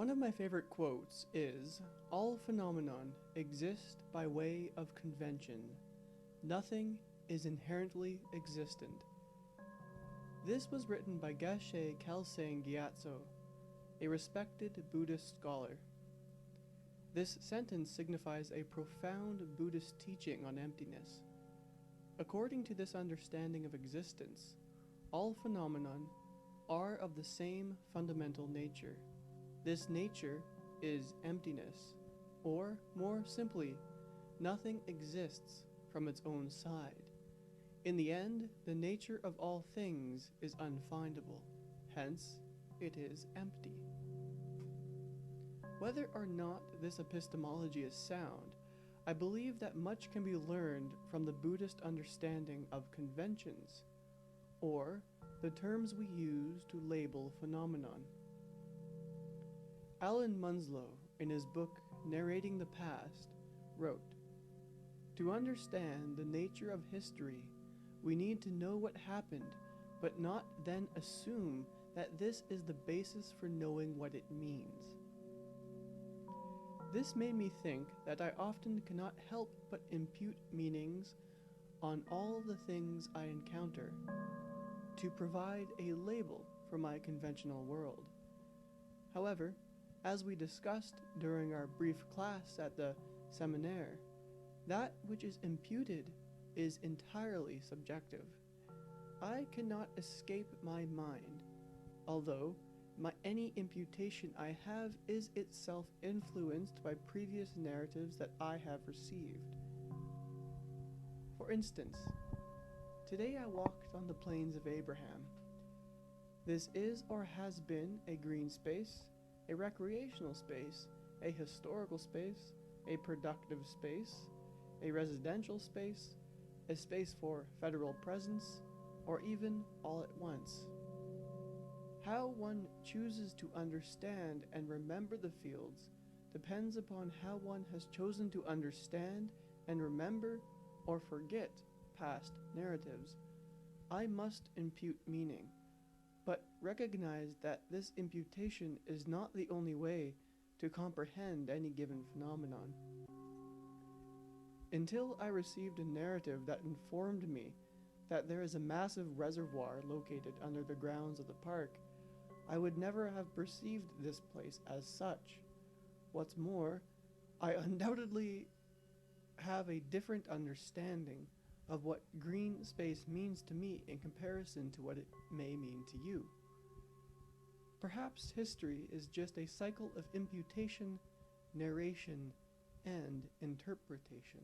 One of my favorite quotes is, "All phenomenon exist by way of convention. Nothing is inherently existent." This was written by Geshe Kelsang Gyatso, a respected Buddhist scholar. This sentence signifies a profound Buddhist teaching on emptiness. According to this understanding of existence, all phenomenon are of the same fundamental nature. This nature is emptiness, or more simply, nothing exists from its own side. In the end, the nature of all things is unfindable, hence it is empty. Whether or not this epistemology is sound, I believe that much can be learned from the Buddhist understanding of conventions, or the terms we use to label phenomenon. Alan Munslow, in his book Narrating the Past, wrote, "To understand the nature of history, we need to know what happened, but not then assume that this is the basis for knowing what it means." This made me think that I often cannot help but impute meanings on all the things I encounter, to provide a label for my conventional world. However, as we discussed during our brief class at the seminaire, that which is imputed is entirely subjective. I cannot escape my mind, although any imputation I have is itself influenced by previous narratives that I have received. For instance, today I walked on the plains of Abraham. This is or has been a green space, a recreational space, a historical space, a productive space, a residential space, a space for federal presence, or even all at once. How one chooses to understand and remember the fields depends upon how one has chosen to understand and remember or forget past narratives. I must impute meaning, but recognize that this imputation is not the only way to comprehend any given phenomenon. Until I received a narrative that informed me that there is a massive reservoir located under the grounds of the park, I would never have perceived this place as such. What's more, I undoubtedly have a different understanding of what green space means to me in comparison to what it may mean to you. Perhaps history is just a cycle of imputation, narration, and interpretation.